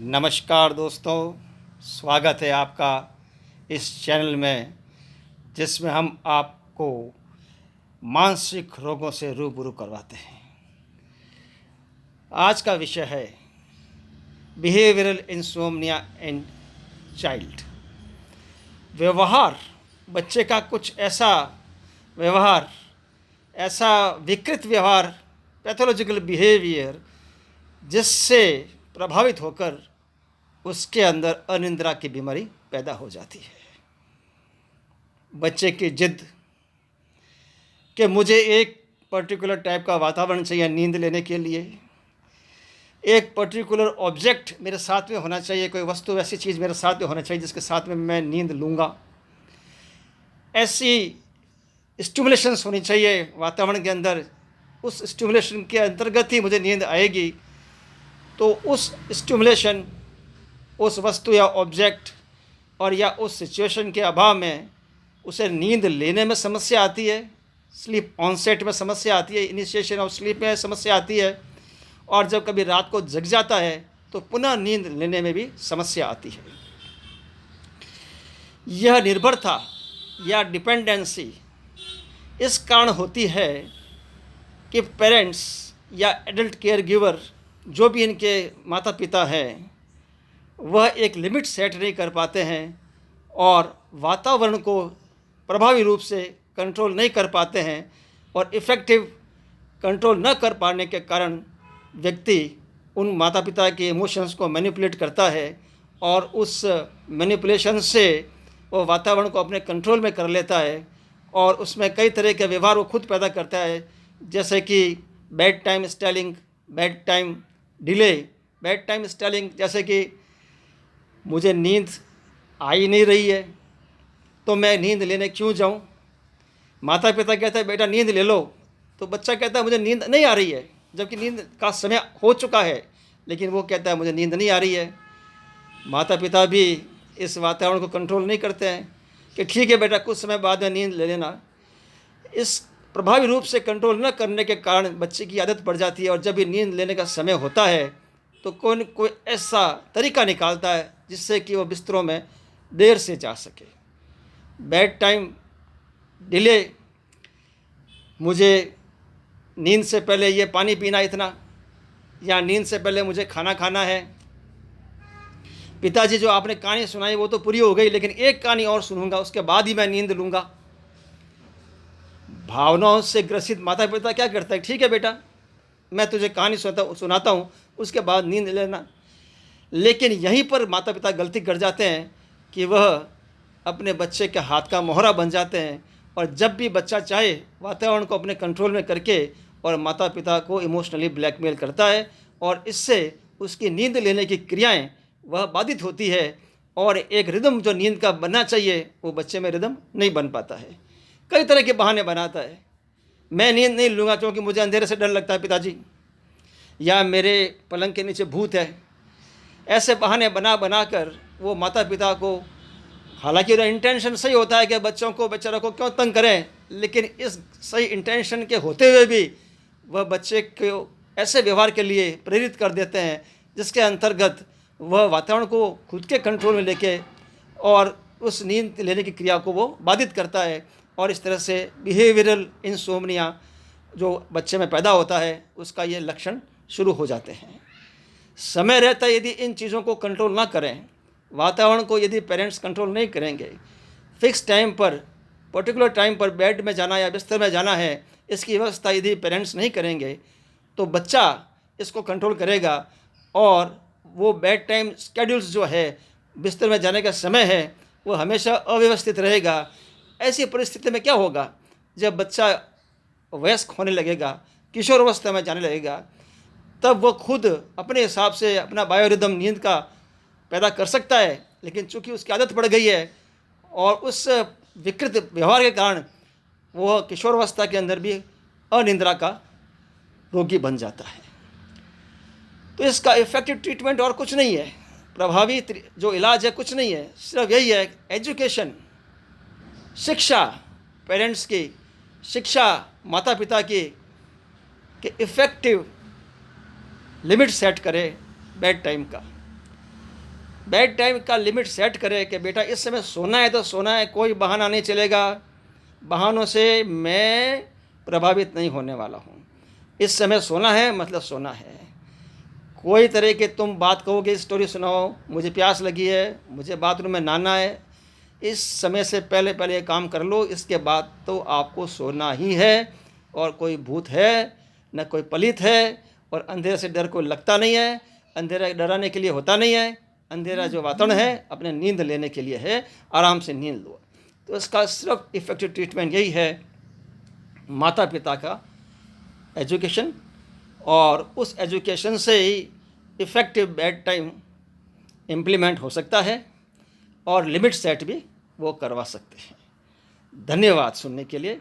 नमस्कार दोस्तों, स्वागत है आपका इस चैनल में जिसमें हम आपको मानसिक रोगों से रूबरू करवाते हैं। आज का विषय है बिहेवियरल इंसोम्निया इन चाइल्ड। व्यवहार, बच्चे का कुछ ऐसा व्यवहार, ऐसा विकृत व्यवहार, पैथोलॉजिकल बिहेवियर जिससे प्रभावित होकर उसके अंदर अनिद्रा की बीमारी पैदा हो जाती है। बच्चे की जिद कि मुझे एक पर्टिकुलर टाइप का वातावरण चाहिए नींद लेने के लिए, एक पर्टिकुलर ऑब्जेक्ट मेरे साथ में होना चाहिए, कोई वस्तु ऐसी चीज़ मेरे साथ में होना चाहिए जिसके साथ में मैं नींद लूँगा, ऐसी स्टिमुलेशंस होनी चाहिए वातावरण के अंदर, उस स्टिमुलेशन के अंतर्गत ही मुझे नींद आएगी। तो उस स्टिमुलेशन, उस वस्तु या ऑब्जेक्ट और या उस सिचुएशन के अभाव में उसे नींद लेने में समस्या आती है, स्लीप ऑनसेट में समस्या आती है, इनिशिएशन ऑफ स्लीप में समस्या आती है, और जब कभी रात को जग जाता है तो पुनः नींद लेने में भी समस्या आती है। यह निर्भरता या डिपेंडेंसी इस कारण होती है कि पेरेंट्स या एडल्ट केयर गिवर, जो भी इनके माता पिता हैं, वह एक लिमिट सेट नहीं कर पाते हैं और वातावरण को प्रभावी रूप से कंट्रोल नहीं कर पाते हैं, और इफ़ेक्टिव कंट्रोल न कर पाने के कारण व्यक्ति उन माता पिता के इमोशंस को मैनिपुलेट करता है और उस मैनिपुलेशन से वो वातावरण को अपने कंट्रोल में कर लेता है और उसमें कई तरह के व्यवहार वो खुद पैदा करता है, जैसे कि bed time styling, bed time delay. Bed time styling जैसे कि मुझे नींद आ ही नहीं रही है तो मैं नींद लेने क्यों जाऊं। माता पिता कहता है बेटा नींद ले लो, तो बच्चा कहता है मुझे नींद नहीं आ रही है, जबकि नींद का समय हो चुका है, लेकिन वो कहता है मुझे नींद नहीं आ रही है। माता पिता भी इस वातावरण को कंट्रोल नहीं करते हैं कि ठीक है बेटा कुछ समय बाद में नींद ले लेना। इस प्रभावी रूप से कंट्रोल न करने के कारण बच्चे की आदत पड़ जाती है, और जब भी नींद लेने का समय होता है तो कोई न कोई ऐसा तरीका निकालता है जिससे कि वो बिस्तरों में देर से जा सके। बेड टाइम डिले, मुझे नींद से पहले ये पानी पीना इतना, या नींद से पहले मुझे खाना खाना है। पिताजी जो आपने कहानी सुनाई वो तो पूरी हो गई, लेकिन एक कहानी और सुनूंगा उसके बाद ही मैं नींद लूँगा। भावनाओं से ग्रसित माता पिता क्या करता है, ठीक है बेटा मैं तुझे कहानी सुनाता हूँ, उसके बाद नींद लेना। लेकिन यहीं पर माता पिता गलती कर जाते हैं कि वह अपने बच्चे के हाथ का मोहरा बन जाते हैं, और जब भी बच्चा चाहे वातावरण को अपने कंट्रोल में करके और माता पिता को इमोशनली ब्लैकमेल करता है, और इससे उसकी नींद लेने की क्रियाएं वह बाधित होती है, और एक रिदम जो नींद का बनना चाहिए वो बच्चे में रिदम नहीं बन पाता है। कई तरह के बहाने बनाता है, मैं नींद नहीं लूँगा क्योंकि मुझे अंधेरे से डर लगता है पिताजी, या मेरे पलंग के नीचे भूत है। ऐसे बहाने बना बना कर वो माता पिता को, हालांकि उनका इंटेंशन सही होता है कि बच्चों को, बेचारों को क्यों तंग करें, लेकिन इस सही इंटेंशन के होते हुए भी वह बच्चे को ऐसे व्यवहार के लिए प्रेरित कर देते हैं जिसके अंतर्गत वह वातावरण को खुद के कंट्रोल में लेके और उस नींद लेने की क्रिया को वो बाधित करता है, और इस तरह से बिहेवियरल इंसोम्निया जो बच्चे में पैदा होता है उसका ये लक्षण शुरू हो जाते हैं। समय रहता यदि इन चीज़ों को कंट्रोल ना करें, वातावरण को यदि पेरेंट्स कंट्रोल नहीं करेंगे, फिक्स टाइम पर, पर्टिकुलर टाइम पर बेड में जाना या बिस्तर में जाना है, इसकी व्यवस्था यदि पेरेंट्स नहीं करेंगे तो बच्चा इसको कंट्रोल करेगा, और वो बेड टाइम स्केड्यूल्स जो है, बिस्तर में जाने का समय है, वो हमेशा अव्यवस्थित रहेगा। ऐसी परिस्थिति में क्या होगा, जब बच्चा वयस्क होने लगेगा, किशोरावस्था में जाने लगेगा, तब वो खुद अपने हिसाब से अपना बायोरिदम नींद का पैदा कर सकता है, लेकिन चूंकि उसकी आदत पड़ गई है और उस विकृत व्यवहार के कारण वो किशोरावस्था के अंदर भी अनिद्रा का रोगी बन जाता है। तो इसका इफ़ेक्टिव ट्रीटमेंट और कुछ नहीं है, प्रभावी जो इलाज है कुछ नहीं है, सिर्फ यही है एजुकेशन, शिक्षा, पेरेंट्स की शिक्षा, माता पिता की, कि इफ़ेक्टिव लिमिट सेट करे बेड टाइम का। बेड टाइम का लिमिट सेट करें कि बेटा इस समय सोना है तो सोना है, कोई बहाना नहीं चलेगा, बहानों से मैं प्रभावित नहीं होने वाला हूँ। इस समय सोना है मतलब सोना है। कोई तरह के तुम बात कहोगे, स्टोरी सुनाओ, मुझे प्यास लगी है, मुझे बाथरूम में नहाना है, इस समय से पहले पहले ये काम कर लो, इसके बाद तो आपको सोना ही है। और कोई भूत है न कोई पलित है, और अंधेरे से डर कोई लगता नहीं है। अंधेरा डराने के लिए होता नहीं है। अंधेरा जो वातावरण है अपने नींद लेने के लिए है, आराम से नींद लो। तो इसका सिर्फ इफ़ेक्टिव ट्रीटमेंट यही है, माता पिता का एजुकेशन, और उस एजुकेशन से ही इफ़ेक्टिव बेड टाइम इम्प्लीमेंट हो सकता है, और लिमिट सेट भी वो करवा सकते हैं। धन्यवाद सुनने के लिए।